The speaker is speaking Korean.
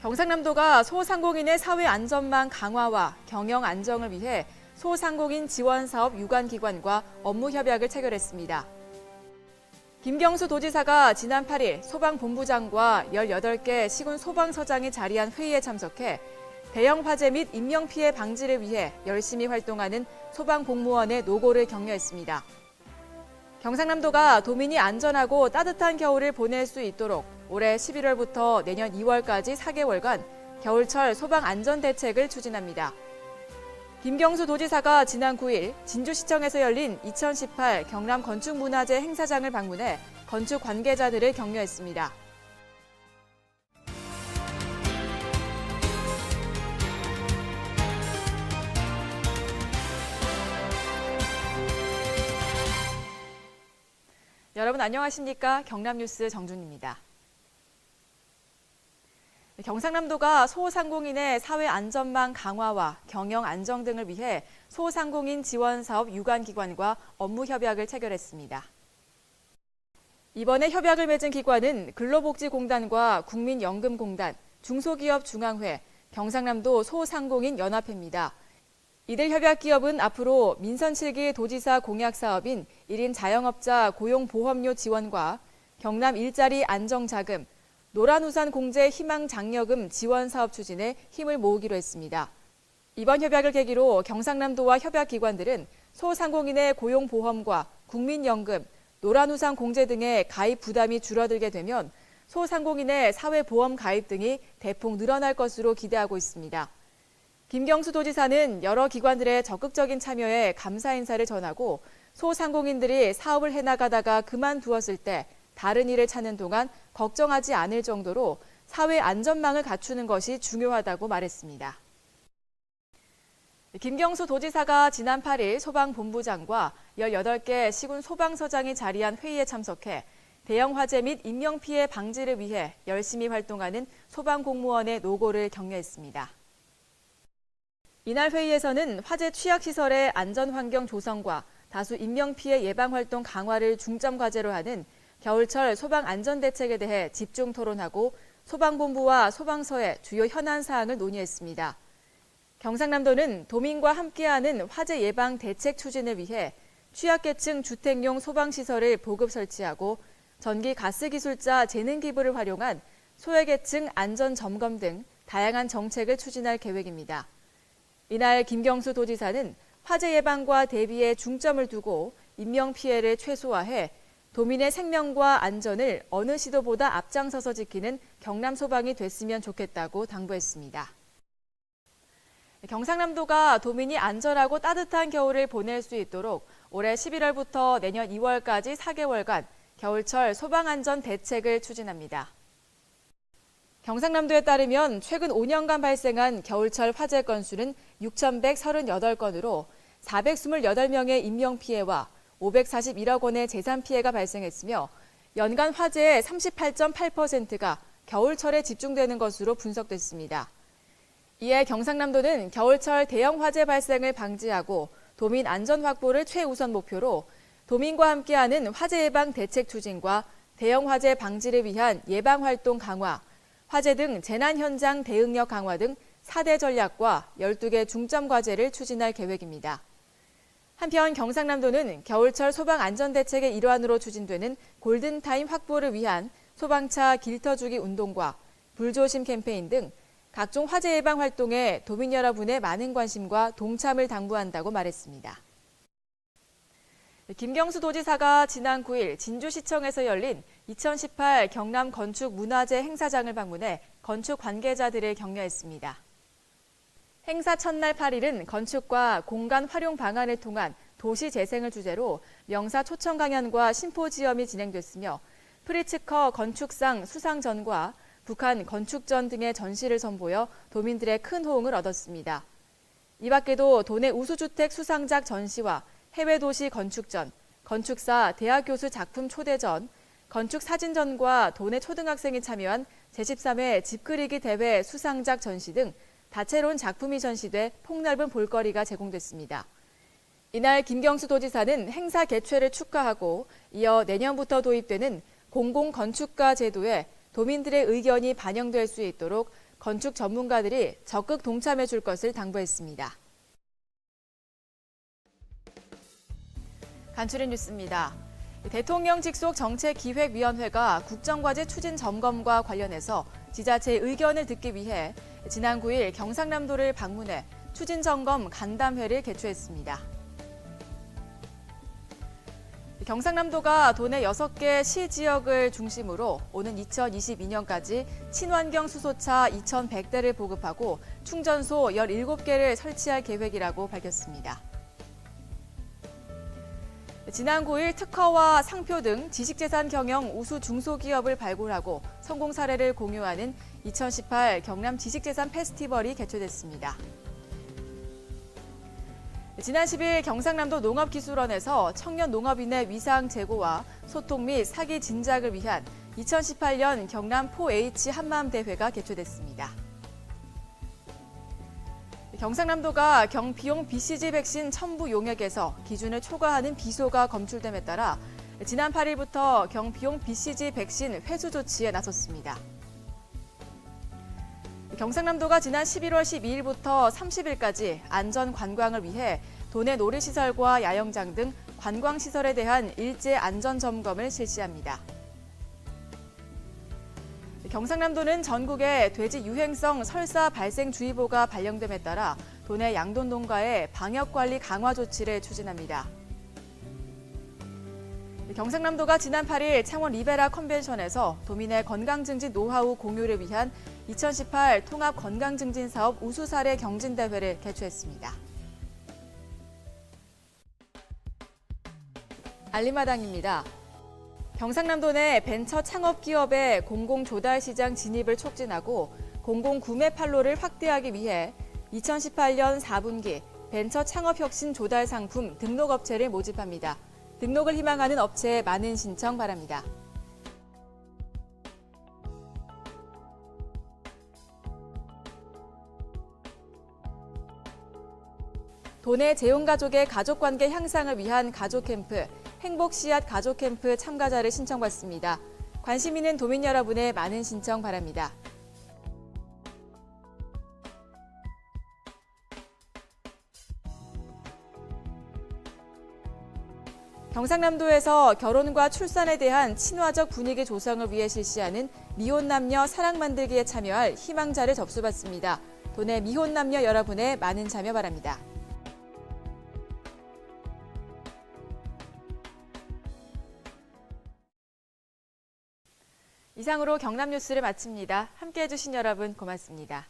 경상남도가 소상공인의 사회 안전망 강화와 경영 안정을 위해 소상공인 지원 사업 유관기관과 업무 협약을 체결했습니다. 김경수 도지사가 지난 8일 소방본부장과 18개 시군 소방서장이 자리한 회의에 참석해 대형 화재 및 인명피해 방지를 위해 열심히 활동하는 소방공무원의 노고를 격려했습니다. 경상남도가 도민이 안전하고 따뜻한 겨울을 보낼 수 있도록 올해 11월부터 내년 2월까지 4개월간 겨울철 소방안전대책을 추진합니다. 김경수 도지사가 지난 9일 진주시청에서 열린 2018 경남 건축문화재 행사장을 방문해 건축 관계자들을 격려했습니다. 여러분 안녕하십니까? 경남뉴스 정준입니다. 경상남도가 소상공인의 사회 안전망 강화와 경영 안정 등을 위해 소상공인 지원 사업 유관기관과 업무 협약을 체결했습니다. 이번에 협약을 맺은 기관은 근로복지공단과 국민연금공단, 중소기업중앙회, 경상남도 소상공인 연합회입니다. 이들 협약기업은 앞으로 민선 7기 도지사 공약 사업인 1인 자영업자 고용보험료 지원과 경남 일자리 안정자금, 노란우산 공제 희망장려금 지원 사업 추진에 힘을 모으기로 했습니다. 이번 협약을 계기로 경상남도와 협약기관들은 소상공인의 고용보험과 국민연금, 노란우산 공제 등의 가입 부담이 줄어들게 되면 소상공인의 사회보험 가입 등이 대폭 늘어날 것으로 기대하고 있습니다. 김경수 도지사는 여러 기관들의 적극적인 참여에 감사 인사를 전하고 소상공인들이 사업을 해나가다가 그만두었을 때 다른 일을 찾는 동안 걱정하지 않을 정도로 사회 안전망을 갖추는 것이 중요하다고 말했습니다. 김경수 도지사가 지난 8일 소방본부장과 18개 시군 소방서장이 자리한 회의에 참석해 대형 화재 및 인명피해 방지를 위해 열심히 활동하는 소방공무원의 노고를 격려했습니다. 이날 회의에서는 화재 취약시설의 안전환경 조성과 다수 인명피해 예방활동 강화를 중점 과제로 하는 겨울철 소방안전대책에 대해 집중 토론하고 소방본부와 소방서의 주요 현안 사항을 논의했습니다. 경상남도는 도민과 함께하는 화재 예방 대책 추진을 위해 취약계층 주택용 소방시설을 보급 설치하고 전기 가스 기술자 재능 기부를 활용한 소외계층 안전 점검 등 다양한 정책을 추진할 계획입니다. 이날 김경수 도지사는 화재 예방과 대비에 중점을 두고 인명피해를 최소화해 도민의 생명과 안전을 어느 시도보다 앞장서서 지키는 경남소방이 됐으면 좋겠다고 당부했습니다. 경상남도가 도민이 안전하고 따뜻한 겨울을 보낼 수 있도록 올해 11월부터 내년 2월까지 4개월간 겨울철 소방안전 대책을 추진합니다. 경상남도에 따르면 최근 5년간 발생한 겨울철 화재 건수는 6,138건으로 428명의 인명피해와 541억 원의 재산 피해가 발생했으며 연간 화재의 38.8%가 겨울철에 집중되는 것으로 분석됐습니다. 이에 경상남도는 겨울철 대형 화재 발생을 방지하고 도민 안전 확보를 최우선 목표로 도민과 함께하는 화재 예방 대책 추진과 대형 화재 방지를 위한 예방 활동 강화, 화재 등 재난 현장 대응력 강화 등 4대 전략과 12개 중점 과제를 추진할 계획입니다. 한편 경상남도는 겨울철 소방안전대책의 일환으로 추진되는 골든타임 확보를 위한 소방차 길터주기 운동과 불조심 캠페인 등 각종 화재 예방 활동에 도민 여러분의 많은 관심과 동참을 당부한다고 말했습니다. 김경수 도지사가 지난 9일 진주시청에서 열린 2018 경남 건축문화재 행사장을 방문해 건축 관계자들을 격려했습니다. 행사 첫날 8일은 건축과 공간 활용 방안을 통한 도시 재생을 주제로 명사 초청 강연과 심포지엄이 진행됐으며 프리츠커 건축상 수상전과 북한 건축전 등의 전시를 선보여 도민들의 큰 호응을 얻었습니다. 이 밖에도 도내 우수주택 수상작 전시와 해외도시 건축전, 건축사 대학교수 작품 초대전, 건축사진전과 도내 초등학생이 참여한 제13회 집그리기 대회 수상작 전시 등 다채로운 작품이 전시돼 폭넓은 볼거리가 제공됐습니다. 이날 김경수 도지사는 행사 개최를 축하하고 이어 내년부터 도입되는 공공건축가 제도에 도민들의 의견이 반영될 수 있도록 건축 전문가들이 적극 동참해 줄 것을 당부했습니다. 간추린 뉴스입니다. 대통령 직속 정책기획위원회가 국정과제 추진 점검과 관련해서 지자체의 의견을 듣기 위해 지난 9일 경상남도를 방문해 추진 점검 간담회를 개최했습니다. 경상남도가 도내 6개 시 지역을 중심으로 오는 2022년까지 친환경 수소차 2,100대를 보급하고 충전소 17개를 설치할 계획이라고 밝혔습니다. 지난 9일 특허와 상표 등 지식재산 경영 우수 중소기업을 발굴하고 성공 사례를 공유하는 2018 경남 지식재산 페스티벌이 개최됐습니다. 지난 10일 경상남도 농업기술원에서 청년 농업인의 위상 제고와 소통 및 사기 진작을 위한 2018년 경남 4H 한마음대회가 개최됐습니다. 경상남도가 경비용 BCG 백신 첨부 용액에서 기준을 초과하는 비소가 검출됨에 따라 지난 8일부터 경비용 BCG 백신 회수 조치에 나섰습니다. 경상남도가 지난 11월 12일부터 30일까지 안전 관광을 위해 도내 놀이시설과 야영장 등 관광시설에 대한 일제 안전 점검을 실시합니다. 경상남도는 전국에 돼지 유행성 설사 발생주의보가 발령됨에 따라 도내 양돈 농가의 방역관리 강화 조치를 추진합니다. 경상남도가 지난 8일 창원 리베라 컨벤션에서 도민의 건강증진 노하우 공유를 위한 2018 통합 건강증진 사업 우수 사례 경진대회를 개최했습니다. 알림마당입니다. 경상남도 내 벤처 창업 기업의 공공조달시장 진입을 촉진하고 공공구매 판로를 확대하기 위해 2018년 4분기 벤처 창업혁신 조달 상품 등록업체를 모집합니다. 등록을 희망하는 업체에 많은 신청 바랍니다. 도내 재혼가족의 가족관계 향상을 위한 가족캠프, 행복씨앗 가족캠프 참가자를 신청받습니다. 관심 있는 도민 여러분의 많은 신청 바랍니다. 경상남도에서 결혼과 출산에 대한 친화적 분위기 조성을 위해 실시하는 미혼 남녀 사랑 만들기에 참여할 희망자를 접수받습니다. 도내 미혼 남녀 여러분의 많은 참여 바랍니다. 이상으로 경남 뉴스를 마칩니다. 함께해 주신 여러분 고맙습니다.